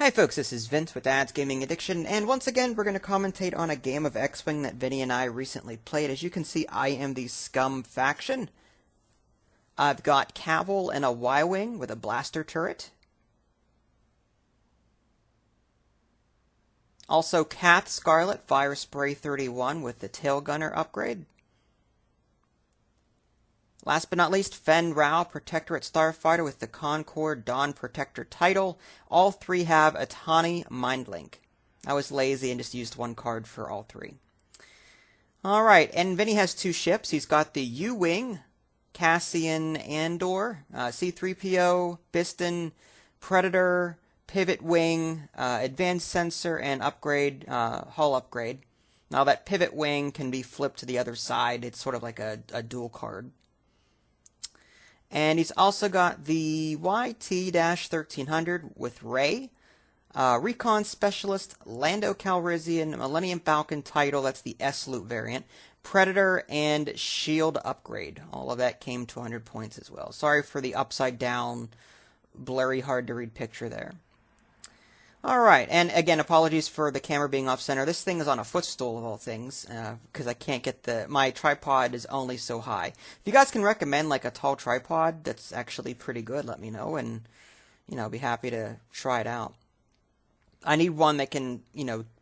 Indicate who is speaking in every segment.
Speaker 1: Hi folks, this is Vince with Dad's Gaming Addiction, and once again we're going to commentate on a game of X-Wing that Vinny and I recently played. As you can see, I am the Scum faction. I've got Cavill and a Y-Wing with a blaster turret. Also Kath Scarlet, Fire Spray 31 with the Tail Gunner upgrade. Last but not least, Fen Rao, Protectorate Starfighter with the Concord Dawn Protector title. All three have a Tani Mindlink. I was lazy and just used one card for all three. Alright, and Vinny has two ships. He's got the U-Wing, Cassian Andor, C-3PO, Piston, Predator, Pivot Wing, Advanced Sensor, and upgrade, hull upgrade. Now that Pivot Wing can be flipped to the other side. It's sort of like a dual card. And he's also got the YT-1300 with Rey, Recon Specialist, Lando Calrissian, Millennium Falcon title, that's the S-Loop variant, Predator, and Shield upgrade. All of that came to 100 points as well. Sorry for the upside down, blurry, hard to read picture there. Alright, and again, apologies for the camera being off-center. This thing is on a footstool of all things, because I can't get my tripod is only so high. If you guys can recommend, like, a tall tripod that's actually pretty good, let me know, and, be happy to try it out. I need one that can,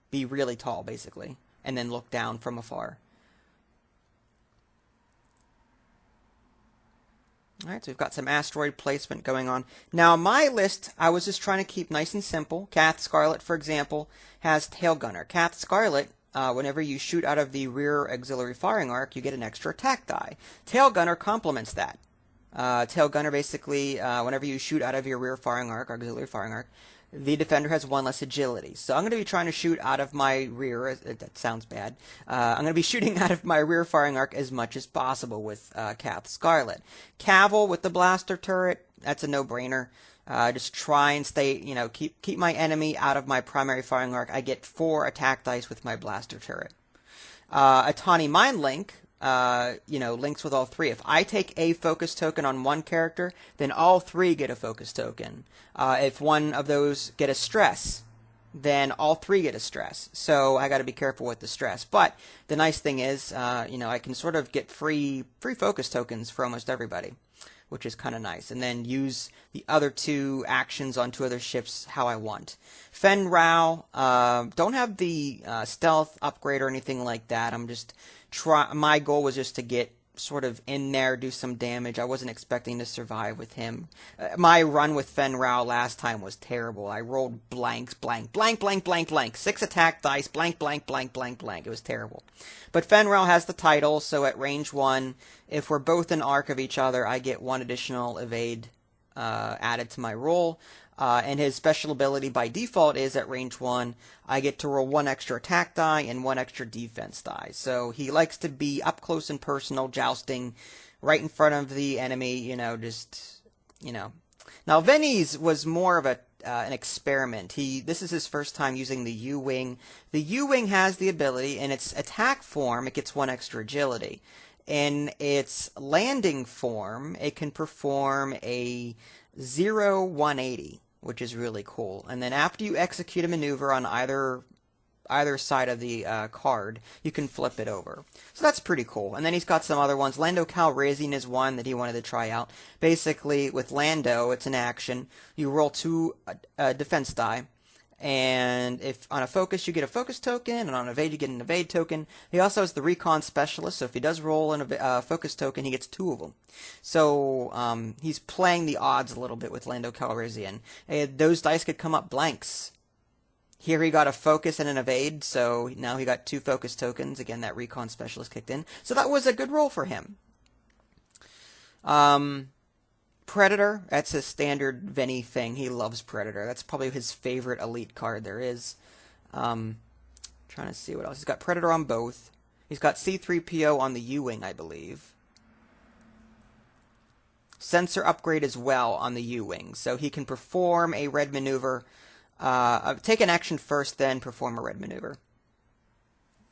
Speaker 1: be really tall, basically, and then look down from afar. Alright, so we've got some asteroid placement going on. Now, my list, I was just trying to keep nice and simple. Kath Scarlet, for example, has Tail Gunner. Kath Scarlet, whenever you shoot out of the rear auxiliary firing arc, you get an extra attack die. Tail Gunner complements that. Tail Gunner, basically, whenever you shoot out of your rear firing arc, auxiliary firing arc, the defender has one less agility. So I'm going to be trying to shoot out of my rear, that sounds bad, I'm going to be shooting out of my rear firing arc as much as possible with Kath Scarlet. Cavill with the blaster turret, that's a no-brainer. Just try and stay, keep my enemy out of my primary firing arc. I get 4 attack dice with my blaster turret. A Tani Mindlink, links with all three. If I take a focus token on one character, then all 3 get a focus token. If one of those get a stress, then all 3 get a stress. So I got to be careful with the stress. But the nice thing is, I can sort of get free focus tokens for almost everybody, which is kind of nice. And then use the other 2 actions on 2 other ships how I want. Fen Rao, don't have the stealth upgrade or anything like that. My goal was just to get sort of in there, do some damage. I wasn't expecting to survive with him. My run with Fen Rao last time was terrible. I rolled blanks, blank, blank, blank, blank, blank. 6 attack dice, blank, blank, blank, blank, blank. It was terrible. But Fen Rao has the title, so at range 1, if we're both in arc of each other, I get 1 additional evade added to my roll. And his special ability by default is at range 1, I get to roll 1 extra attack die and 1 extra defense die. So he likes to be up close and personal, jousting right in front of the enemy, Now, Vinny's was more of an experiment. This is his first time using the U-Wing. The U-Wing has the ability, in its attack form, it gets 1 extra agility. In its landing form, it can perform a 0-180. Which is really cool. And then after you execute a maneuver on either side of the card, you can flip it over. So that's pretty cool. And then he's got some other ones. Lando Calrissian is one that he wanted to try out. Basically, with Lando, it's an action. You roll 2 defense die. And if on a focus, you get a focus token, and on evade, you get an evade token. He also has the Recon Specialist, so if he does roll a focus token, he gets 2 of them. So he's playing the odds a little bit with Lando Calrissian. Those dice could come up blanks. Here he got a focus and an evade, so now he got 2 focus tokens. Again, that Recon Specialist kicked in. So that was a good roll for him. Predator, that's a standard Vinny thing. He loves Predator. That's probably his favorite elite card there is. Trying to see what else. He's got Predator on both. He's got C-3PO on the U-Wing, I believe. Sensor upgrade as well on the U-Wing. So he can perform a red maneuver. Take an action first, then perform a red maneuver.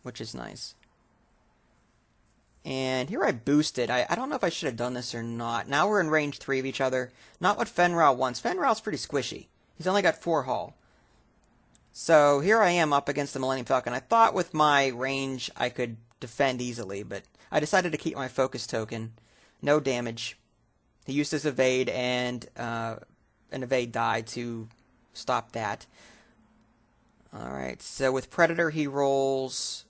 Speaker 1: Which is nice. And here I boosted. I don't know if I should have done this or not. Now we're in range 3 of each other. Not what Fen Rao wants. Fen Rao's pretty squishy. He's only got 4 hull. So here I am up against the Millennium Falcon. I thought with my range I could defend easily, but I decided to keep my focus token. No damage. He used his evade and an evade die to stop that. Alright, so with Predator he rolls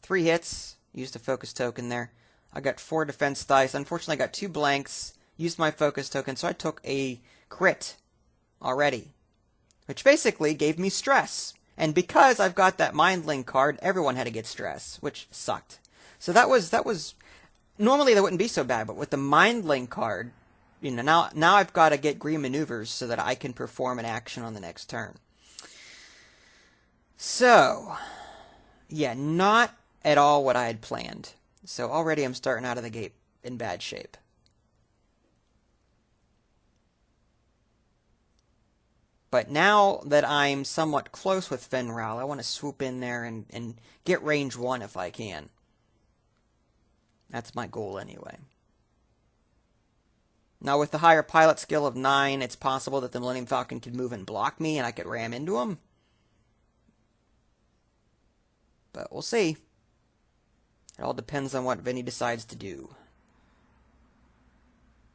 Speaker 1: 3 hits. Used a focus token there. I got 4 defense dice. Unfortunately I got 2 blanks. Used my focus token, so I took a crit already, which basically gave me stress. And because I've got that Mind Link card, everyone had to get stress, which sucked. So that was normally that wouldn't be so bad, but with the Mind Link card, you know, now I've got to get green maneuvers so that I can perform an action on the next turn. So, yeah, not at all what I had planned. So already I'm starting out of the gate in bad shape. But now that I'm somewhat close with Fenral, I want to swoop in there and get range 1 if I can. That's my goal anyway. Now with the higher pilot skill of 9, it's possible that the Millennium Falcon could move and block me and I could ram into him. But we'll see. It all depends on what Vinny decides to do.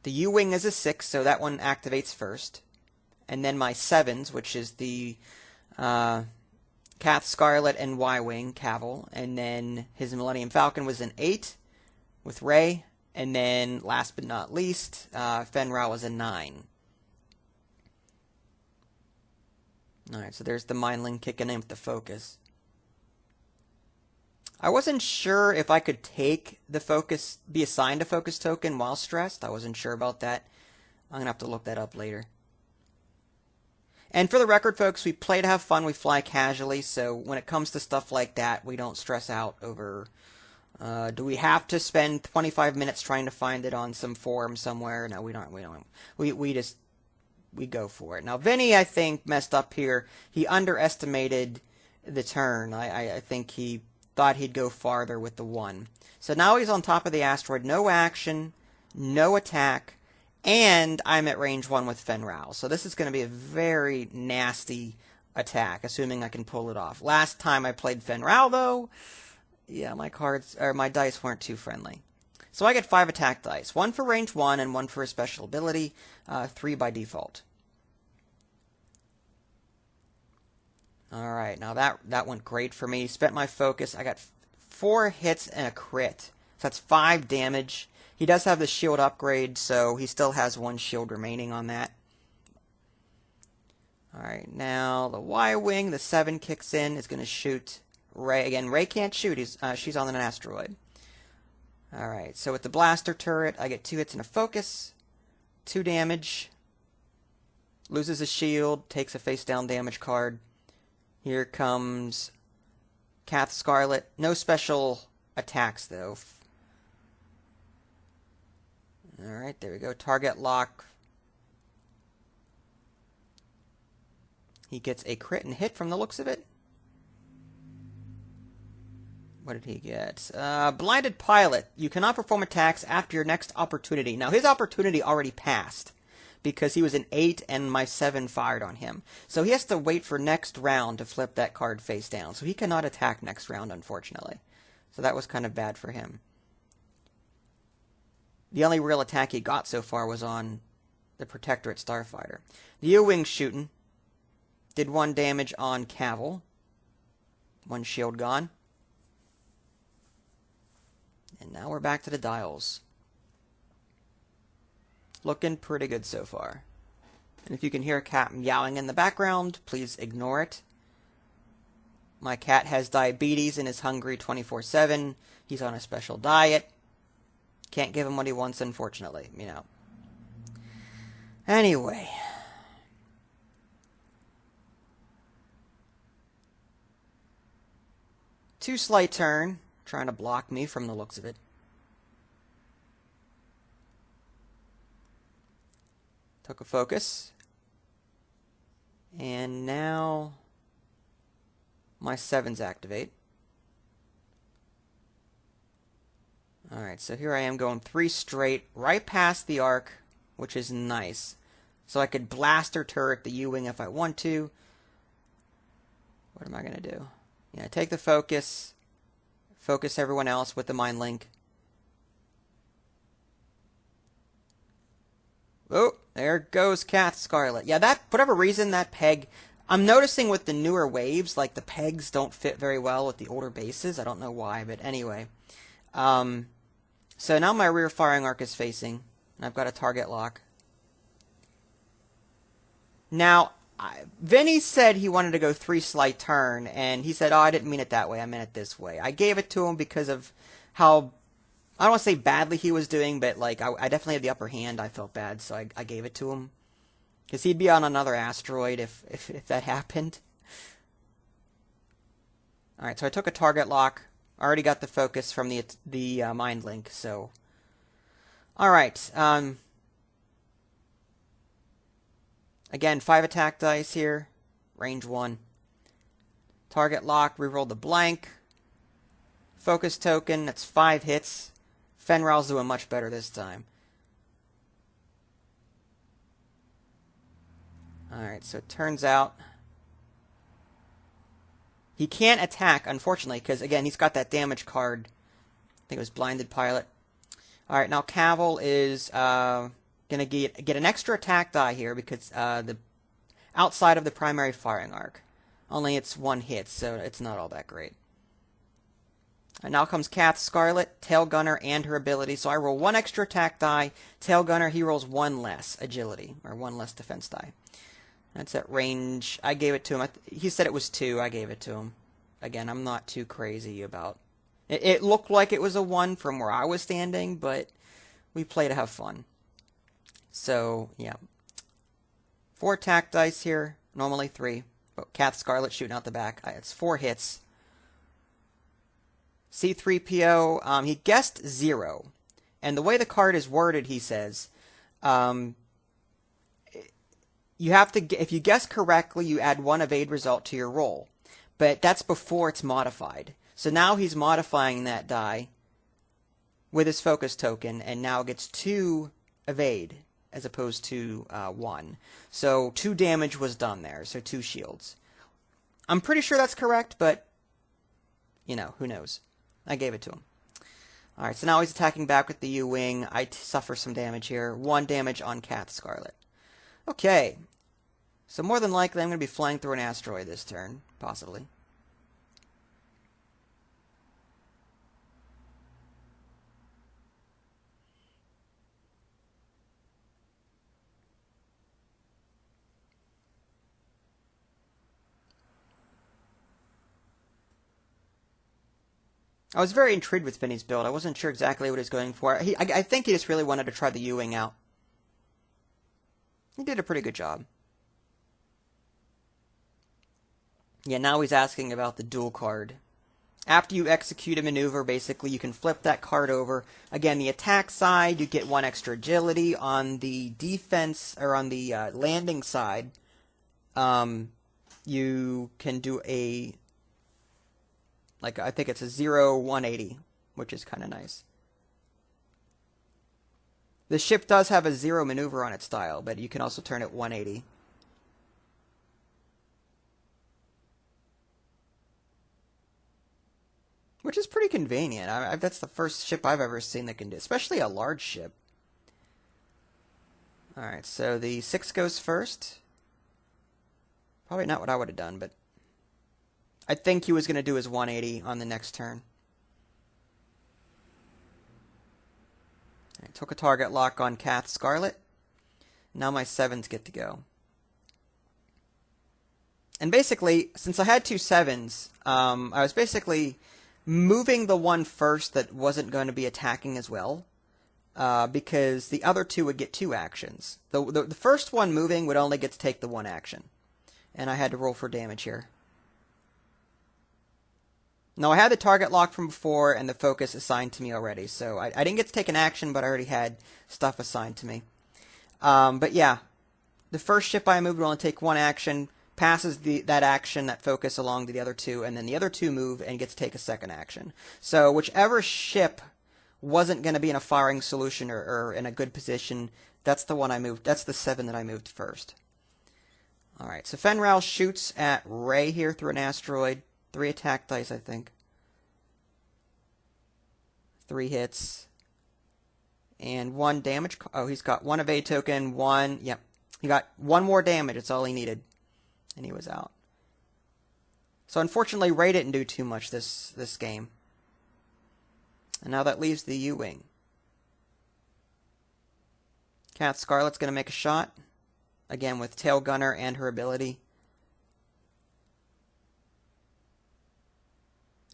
Speaker 1: The U-Wing is a 6, so that one activates first. And then my 7s, which is the Cath Scarlet and Y-Wing, Cavill. And then his Millennium Falcon was an 8 with Rey. And then, last but not least, Fenral was a 9. Alright, so there's the Mind Link kicking in with the focus. I wasn't sure if I could take the focus, be assigned a focus token while stressed. I wasn't sure about that. I'm going to have to look that up later. And for the record, folks, we play to have fun, we fly casually, so when it comes to stuff like that, we don't stress out over, do we have to spend 25 minutes trying to find it on some forum somewhere? No, we don't. We go for it. Now, Vinny, I think, messed up here. He underestimated the turn. I think he thought he'd go farther with the 1. So now he's on top of the asteroid, no action, no attack, and I'm at range 1 with Fenral. So this is going to be a very nasty attack, assuming I can pull it off. Last time I played Fenral, though, yeah, my dice weren't too friendly. So I get 5 attack dice, 1 for range 1 and 1 for a special ability, 3 by default. Alright, now that went great for me. Spent my focus. I got 4 hits and a crit. So that's 5 damage. He does have the shield upgrade, so he still has 1 shield remaining on that. Alright, now the Y-Wing, the 7 kicks in, is going to shoot Rey. Again, Rey can't shoot. She's on an asteroid. Alright, so with the blaster turret, I get 2 hits and a focus. 2 damage. Loses a shield, takes a face-down damage card. Here comes Cath Scarlet. No special attacks, though. Alright, there we go. Target lock. He gets a crit and hit from the looks of it. What did he get? Blinded Pilot. You cannot perform attacks after your next opportunity. Now, his opportunity already passed, because he was an 8 and my 7 fired on him. So he has to wait for next round to flip that card face down. So he cannot attack next round, unfortunately. So that was kind of bad for him. The only real attack he got so far was on the Protectorate Starfighter. The U-Wing shooting. Did 1 damage on Cavill. 1 shield gone. And now we're back to the dials. Looking pretty good so far. And if you can hear a cat meowing in the background, please ignore it. My cat has diabetes and is hungry 24/7. He's on a special diet. Can't give him what he wants, unfortunately, you know. Anyway. Too slight turn. Trying to block me from the looks of it. Took a focus. And now my 7s activate. Alright, so here I am going 3 straight, right past the arc, which is nice. So I could blaster turret the U-Wing if I want to. What am I going to do? Yeah, take the focus. Focus everyone else with the mind link. Oh, there goes Kath Scarlet. Yeah, that, for whatever reason, that peg, I'm noticing with the newer waves, like the pegs don't fit very well with the older bases. I don't know why, but anyway. So now my rear firing arc is facing, and I've got a target lock. Now, Vinny said he wanted to go 3 slight turn, and he said, oh, I didn't mean it that way, I meant it this way. I gave it to him because of how, I don't want to say badly he was doing, but like I definitely had the upper hand. I felt bad, so I gave it to him. Because he'd be on another asteroid if that happened. Alright, so I took a target lock. I already got the focus from the mind link, so... Alright, again, 5 attack dice here. Range 1. Target lock, reroll the blank. Focus token, that's 5 hits. Fenrir's doing much better this time. Alright, so it turns out he can't attack, unfortunately, because, again, he's got that damage card. I think it was Blinded Pilot. Alright, now Cavil is going to get an extra attack die here because the outside of the primary firing arc. Only it's 1 hit, so it's not all that great. And now comes Kath Scarlet, Tail Gunner, and her ability. So I roll 1 extra attack die. Tail Gunner, he rolls 1 less agility, or 1 less defense die. That's at range. I gave it to him. He said it was 2. I gave it to him. Again, I'm not too crazy about... It looked like it was a 1 from where I was standing, but we play to have fun. So, yeah. 4 attack dice here. Normally 3. But Kath Scarlet shooting out the back. It's 4 hits. C-3PO, he guessed 0. And the way the card is worded, he says, you have to, if you guess correctly, you add 1 evade result to your roll. But that's before it's modified. So now he's modifying that die with his focus token, and now gets 2 evade as opposed to 1. So 2 damage was done there, so 2 shields. I'm pretty sure that's correct, but, you know, who knows. I gave it to him. Alright, so now he's attacking back with the U-Wing. I suffer some damage here. 1 damage on Kath Scarlet. Okay. So more than likely I'm going to be flying through an asteroid this turn. Possibly. I was very intrigued with Vinny's build. I wasn't sure exactly what he was going for. I think he just really wanted to try the U-Wing out. He did a pretty good job. Yeah, now he's asking about the dual card. After you execute a maneuver, basically, you can flip that card over. Again, the attack side, you get 1 extra agility. On the defense, or on the landing side, you can do a... Like, I think it's a 0-180, which is kind of nice. The ship does have a 0 maneuver on its dial, but you can also turn it 180. Which is pretty convenient. That's the first ship I've ever seen that can do, especially a large ship. Alright, so the 6 goes first. Probably not what I would have done, but... I think he was going to do his 180 on the next turn. I took a target lock on Kath Scarlet. Now my 7s get to go. And basically, since I had 2 7s, I was basically moving the one first that wasn't going to be attacking as well. Because the other 2 would get 2 actions. The first one moving would only get to take the 1 action. And I had to roll for damage here. No, I had the target lock from before and the focus assigned to me already, so I didn't get to take an action, but I already had stuff assigned to me. But yeah, the first ship I moved will only take 1 action, passes that action, that focus, along to the other 2, and then the other 2 move and gets to take a 2nd action. So whichever ship wasn't going to be in a firing solution or in a good position, that's the one I moved. That's the 7 that I moved first. Alright, so Fenral shoots at Ray here through an asteroid. 3 attack dice, I think. 3 hits. And 1 damage. Oh, he's got 1 evade token, 1. Yep. He got 1 more damage. It's all he needed. And he was out. So unfortunately, Ray didn't do too much this game. And now that leaves the U-Wing. Cat Scarlet's going to make a shot. Again, with Tail Gunner and her ability.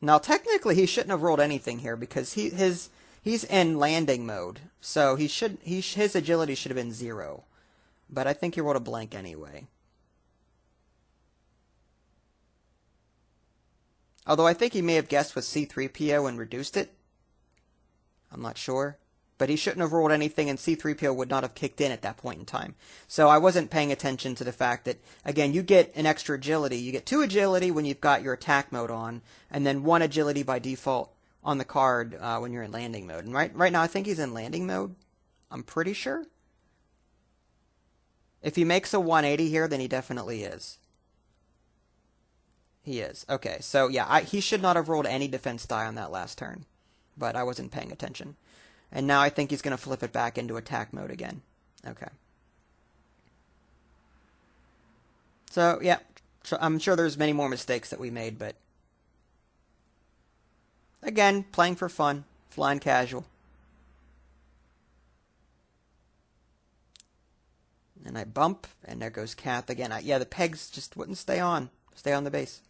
Speaker 1: Now, technically, he shouldn't have rolled anything here because he's in landing mode. So his agility should have been 0. But I think he rolled a blank anyway. Although I think he may have guessed with C-3PO and reduced it. I'm not sure. But he shouldn't have rolled anything, and C-3PO would not have kicked in at that point in time. So I wasn't paying attention to the fact that, again, you get an extra agility. You get 2 agility when you've got your attack mode on, and then 1 agility by default on the card when you're in landing mode. And right now, I think he's in landing mode. I'm pretty sure. If he makes a 180 here, then he definitely is. He is. Okay, so yeah, he should not have rolled any defense die on that last turn. But I wasn't paying attention. And now I think he's going to flip it back into attack mode again. Okay. So, yeah. I'm sure there's many more mistakes that we made, but... Again, playing for fun. Flying casual. And I bump, and there goes Kath again. Yeah, the pegs just wouldn't stay on. Stay on the base.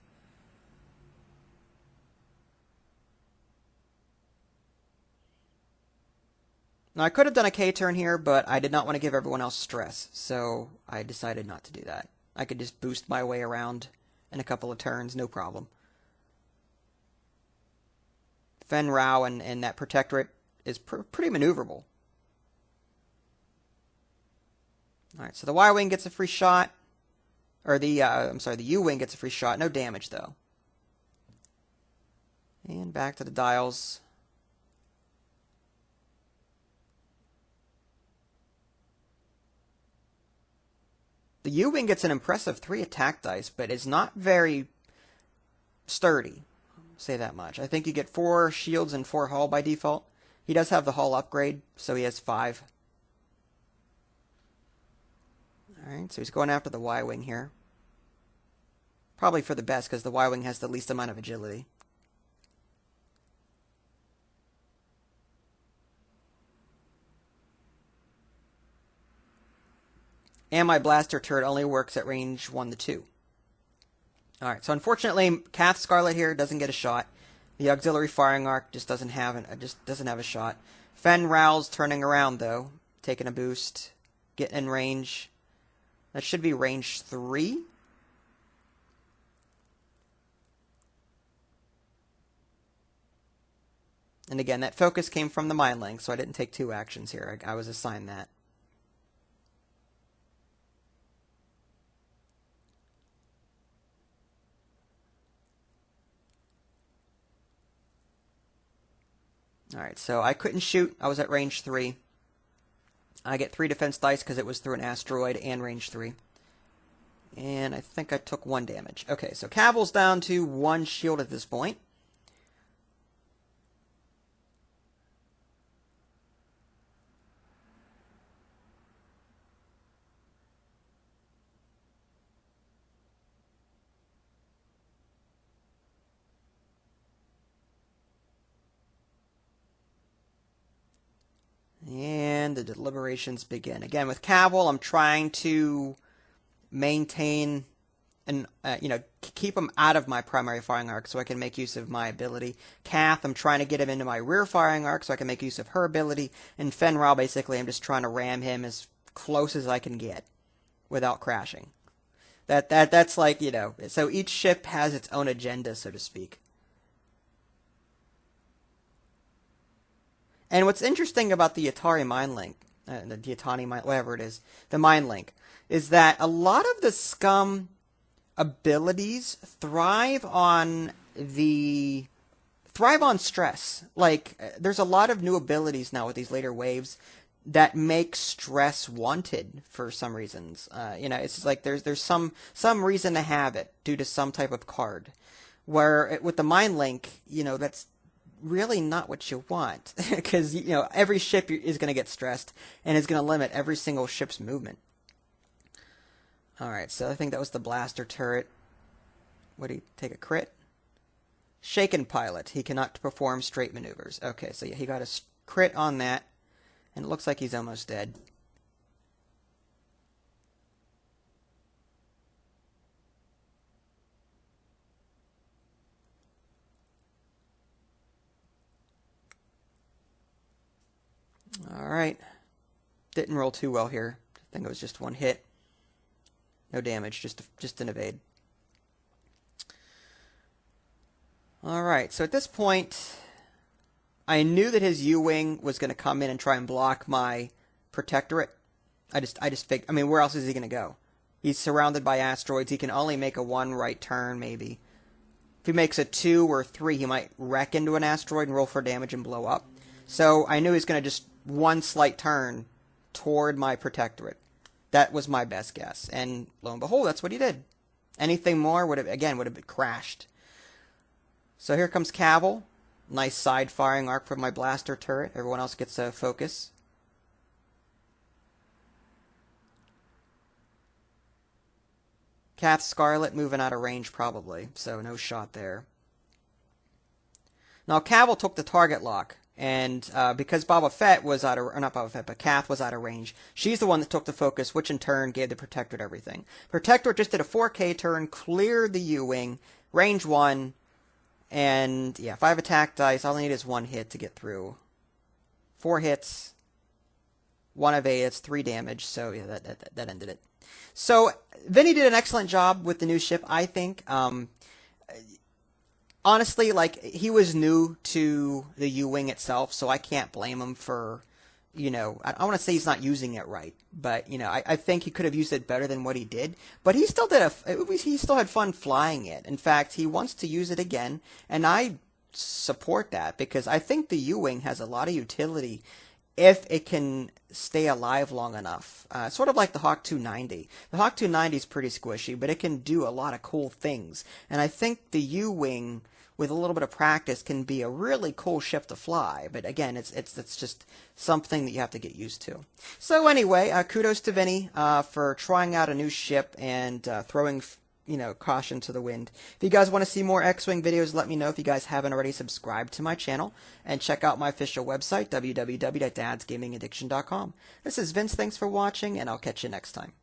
Speaker 1: Now, I could have done a K-turn here, but I did not want to give everyone else stress, so I decided not to do that. I could just boost my way around in a couple of turns, no problem. Fen Rao and that Protectorate is pretty maneuverable. Alright, so the Y-Wing gets a free shot. Or the U-Wing gets a free shot. No damage, though. And back to the dials. The U-Wing gets an impressive 3 attack dice, but is not very sturdy. I'll say that much. I think you get 4 shields and 4 hull by default. He does have the hull upgrade, so he has 5. Alright, so he's going after the Y-Wing here. Probably for the best, because the Y-Wing has the least amount of agility. And my blaster turret only works at range 1 to 2. Alright, so unfortunately, Kath Scarlet here doesn't get a shot. The auxiliary firing arc just doesn't have a shot. Fen Rao's turning around though, taking a boost, getting in range. That should be range 3. And again, that focus came from the Mind Link, so I didn't take 2 actions here. I was assigned that. Alright, so I couldn't shoot. I was at range 3. I get 3 defense dice because it was through an asteroid and range 3. And I think I took 1 damage. Okay, so Caval's down to 1 shield at this point. And the deliberations begin. Again, with Cavill, I'm trying to maintain and, keep him out of my primary firing arc so I can make use of my ability. Kath, I'm trying to get him into my rear firing arc so I can make use of her ability. And Fenral, basically, I'm just trying to ram him as close as I can get without crashing. That's like, so each ship has its own agenda, so to speak. And what's interesting about the Atari Mind Link, the Diatani Mind, whatever it is, the Mind Link, is that a lot of the scum abilities thrive on stress. Like, there's a lot of new abilities now with these later waves that make stress wanted for some reasons. It's like there's some reason to have it due to some type of card. With the Mind Link, that's really not what you want because every ship is going to get stressed and is going to limit every single ship's movement. All right, so I think that was the blaster turret. What did he take, a crit? Shaken pilot. He cannot perform straight maneuvers. Okay, so yeah, he got a crit on that. And it looks like he's almost dead. Alright. Didn't roll too well here. I think it was just one hit. No damage, just an evade. Alright, so at this point, I knew that his U-Wing was going to come in and try and block my Protectorate. I just figured, I mean, where else is he going to go? He's surrounded by asteroids. He can only make a 1 right turn, maybe. If he makes a 2 or 3, he might wreck into an asteroid and roll for damage and blow up. So I knew he was going to just 1 slight turn toward my Protectorate. That was my best guess. And lo and behold, that's what he did. Anything more would have been crashed. So here comes Cavil. Nice side firing arc from my blaster turret. Everyone else gets a focus. Kath Scarlet moving out of range probably, so no shot there. Now Cavil took the target lock, and because Boba Fett was out of, or not Boba Fett, but Kath was out of range, she's the one that took the focus, which in turn gave the Protectorate everything. Protectorate just did a 4K turn, cleared the U-Wing, range 1, and yeah, 5 attack dice. All I need is 1 hit to get through. 4 hits, 1 evade. It's 3 damage. So yeah, that ended it. So Vinny did an excellent job with the new ship, I think. Honestly, like, he was new to the U-Wing itself, so I can't blame him for, I want to say he's not using it right, but I think he could have used it better than what he did. But he still he still had fun flying it. In fact, he wants to use it again, and I support that because I think the U-Wing has a lot of utility if it can stay alive long enough. Sort of like the Hawk 290. The Hawk 290 is pretty squishy, but it can do a lot of cool things. And I think the U-Wing, with a little bit of practice, can be a really cool ship to fly. But again, it's just something that you have to get used to. So anyway, kudos to Vinny for trying out a new ship and throwing caution to the wind. If you guys want to see more X-Wing videos, let me know. If you guys haven't already, subscribed to my channel and check out my official website, www.dadsgamingaddiction.com. This is Vince. Thanks for watching, and I'll catch you next time.